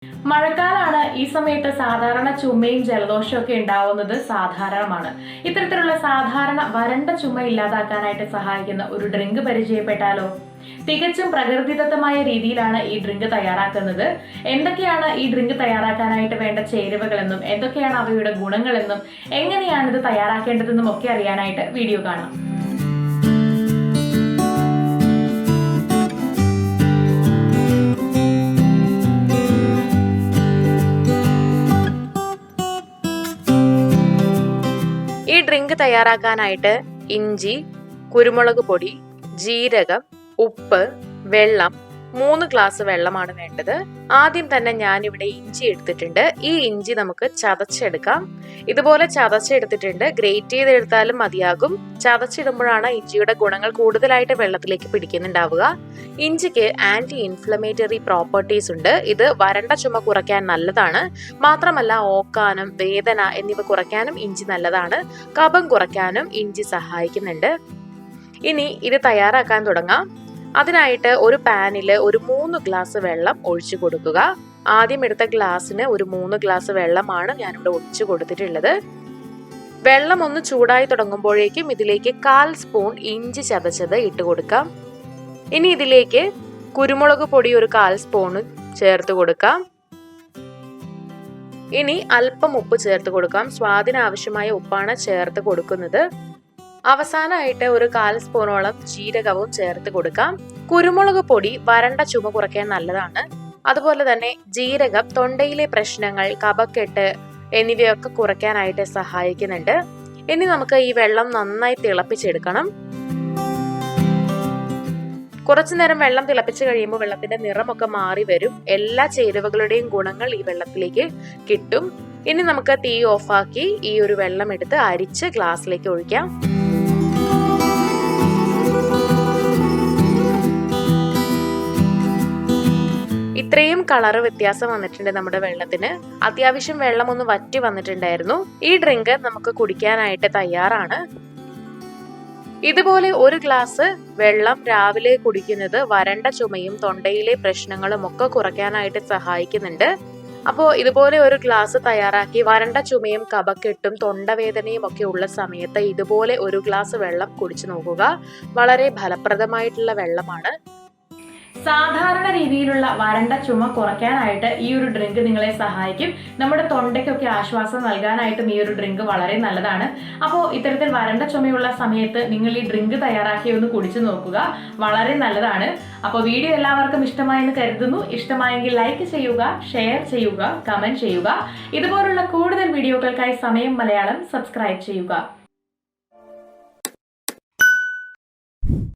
മഴക്കാലാണ്. ഈ സമയത്ത് സാധാരണ ചുമയും ജലദോഷവും ഒക്കെ ഉണ്ടാവുന്നത് സാധാരണമാണ്. ഇത്തരത്തിലുള്ള സാധാരണ വരണ്ട ചുമ ഇല്ലാതാക്കാനായിട്ട് സഹായിക്കുന്ന ഒരു ഡ്രിങ്ക് പരിചയപ്പെട്ടാലോ? തികച്ചും പ്രകൃതിദത്തമായ രീതിയിലാണ് ഈ ഡ്രിങ്ക് തയ്യാറാക്കുന്നത്. എന്തൊക്കെയാണ് ഈ ഡ്രിങ്ക് തയ്യാറാക്കാനായിട്ട് വേണ്ട ചേരുവകളെന്നും എന്തൊക്കെയാണ് അവയുടെ ഗുണങ്ങളെന്നും എങ്ങനെയാണ് ഇത് തയ്യാറാക്കേണ്ടതെന്നും ഒക്കെ അറിയാനായിട്ട് വീഡിയോ കാണാം. ഈ ഡ്രിങ്ക് തയ്യാറാക്കാനായിട്ട് ഇഞ്ചി, കുരുമുളക് പൊടി, ജീരകം, ഉപ്പ്, വെള്ളം, 3 ഗ്ലാസ് വെള്ളമാണ് വേണ്ടത്. ആദ്യം തന്നെ ഞാനിവിടെ ഇഞ്ചി എടുത്തിട്ടുണ്ട്. ഈ ഇഞ്ചി നമുക്ക് ചതച്ചെടുക്കാം. ഇതുപോലെ ചതച്ചെടുത്തിട്ടുണ്ട്. ഗ്രേറ്റ് ചെയ്തെടുത്താലും മതിയാകും. ചതച്ചിടുമ്പോഴാണ് ഇഞ്ചിയുടെ ഗുണങ്ങൾ കൂടുതലായിട്ട് വെള്ളത്തിലേക്ക് പിടിക്കുന്നുണ്ടാവുക. ഇഞ്ചിക്ക് ആന്റി ഇൻഫ്ലമേറ്ററി പ്രോപ്പർട്ടീസ് ഉണ്ട്. ഇത് വരണ്ട ചുമ കുറയ്ക്കാൻ നല്ലതാണ്. മാത്രമല്ല ഓക്കാനം, വേദന എന്നിവ കുറയ്ക്കാനും ഇഞ്ചി നല്ലതാണ്. കഫം കുറയ്ക്കാനും ഇഞ്ചി സഹായിക്കുന്നുണ്ട്. ഇനി ഇത് തയ്യാറാക്കാൻ തുടങ്ങാം. അതിനായിട്ട് ഒരു പാനിൽ ഒരു 3 ഗ്ലാസ് വെള്ളം ഒഴിച്ചു കൊടുക്കുക. ആദ്യം എടുത്ത ഗ്ലാസ്സിന് ഒരു 3 ഗ്ലാസ് വെള്ളമാണ് ഞാനിവിടെ ഒഴിച്ചു കൊടുത്തിട്ടുള്ളത്. വെള്ളം ഒന്ന് ചൂടായി തുടങ്ങുമ്പോഴേക്കും ഇതിലേക്ക് 1/4 സ്പൂൺ ഇഞ്ചി ചതച്ചത് ഇട്ട് കൊടുക്കാം. ഇനി ഇതിലേക്ക് കുരുമുളക് പൊടി ഒരു 1/4 സ്പൂൺ ചേർത്ത് കൊടുക്കാം. ഇനി അല്പം ഉപ്പ് ചേർത്ത് കൊടുക്കാം. സ്വാദിനാവശ്യമായ ഉപ്പാണ് ചേർത്ത് കൊടുക്കുന്നത്. അവസാനമായിട്ട് ഒരു 1/4 സ്പൂണോളം ജീരകവും ചേർത്ത് കൊടുക്കാം. കുരുമുളക് പൊടി വരണ്ട ചുമ കുറയ്ക്കാൻ നല്ലതാണ്. അതുപോലെ തന്നെ ജീരകം തൊണ്ടയിലെ പ്രശ്നങ്ങൾ, കഫക്കെട്ട് എന്നിവയൊക്കെ കുറയ്ക്കാനായിട്ട് സഹായിക്കുന്നുണ്ട്. ഇനി നമുക്ക് ഈ വെള്ളം നന്നായി തിളപ്പിച്ചെടുക്കണം. കുറച്ചു നേരം വെള്ളം തിളപ്പിച്ച് കഴിയുമ്പോൾ വെള്ളത്തിന്റെ നിറമൊക്കെ മാറി വരും. എല്ലാ ചേരുവകളുടെയും ഗുണങ്ങൾ ഈ വെള്ളത്തിലേക്ക് കിട്ടും. ഇനി നമുക്ക് തീ ഓഫാക്കി ഈ ഒരു വെള്ളം എടുത്ത് അരിച്ച് ഗ്ലാസ്സിലേക്ക് ഒഴിക്കാം. ഇത്രയും കളറ് വ്യത്യാസം വന്നിട്ടുണ്ട് നമ്മുടെ വെള്ളത്തിന്. അത്യാവശ്യം വെള്ളം ഒന്ന് വറ്റി വന്നിട്ടുണ്ടായിരുന്നു. ഈ ഡ്രിങ്ക് നമുക്ക് കുടിക്കാനായിട്ട് തയ്യാറാണ്. ഇതുപോലെ ഒരു ഗ്ലാസ് വെള്ളം രാവിലെ കുടിക്കുന്നത് വരണ്ട ചുമയും തൊണ്ടയിലെ പ്രശ്നങ്ങളും ഒക്കെ കുറയ്ക്കാനായിട്ട് സഹായിക്കുന്നുണ്ട്. അപ്പോൾ ഇതുപോലെ ഒരു ഗ്ലാസ് തയ്യാറാക്കി വരണ്ട ചുമയും കഫക്കെട്ടും തൊണ്ടവേദനയും ഒക്കെ ഉള്ള സമയത്ത് ഇതുപോലെ ഒരു ഗ്ലാസ് വെള്ളം കുടിച്ചു നോക്കുക. വളരെ ഫലപ്രദമായിട്ടുള്ള വെള്ളമാണ്. സാധാരണ രീതിയിലുള്ള വരണ്ട ചുമ കുറയ്ക്കാനായിട്ട് ഈ ഒരു ഡ്രിങ്ക് നിങ്ങളെ സഹായിക്കും. നമ്മുടെ തൊണ്ടയ്ക്കൊക്കെ ആശ്വാസം നൽകാനായിട്ടും ഈ ഒരു ഡ്രിങ്ക് വളരെ നല്ലതാണ്. അപ്പോൾ ഇത്തരത്തിൽ വരണ്ട ചുമയുള്ള സമയത്ത് നിങ്ങൾ ഈ ഡ്രിങ്ക് തയ്യാറാക്കി ഒന്ന് കുടിച്ചു നോക്കുക. വളരെ നല്ലതാണ്. അപ്പോൾ വീഡിയോ എല്ലാവർക്കും ഇഷ്ടമായെന്ന് കരുതുന്നു. ഇഷ്ടമായെങ്കിൽ ലൈക്ക് ചെയ്യുക, ഷെയർ ചെയ്യുക, കമന്റ് ചെയ്യുക. ഇതുപോലുള്ള കൂടുതൽ വീഡിയോകൾക്കായി സമയം മലയാളം സബ്സ്ക്രൈബ് ചെയ്യുക.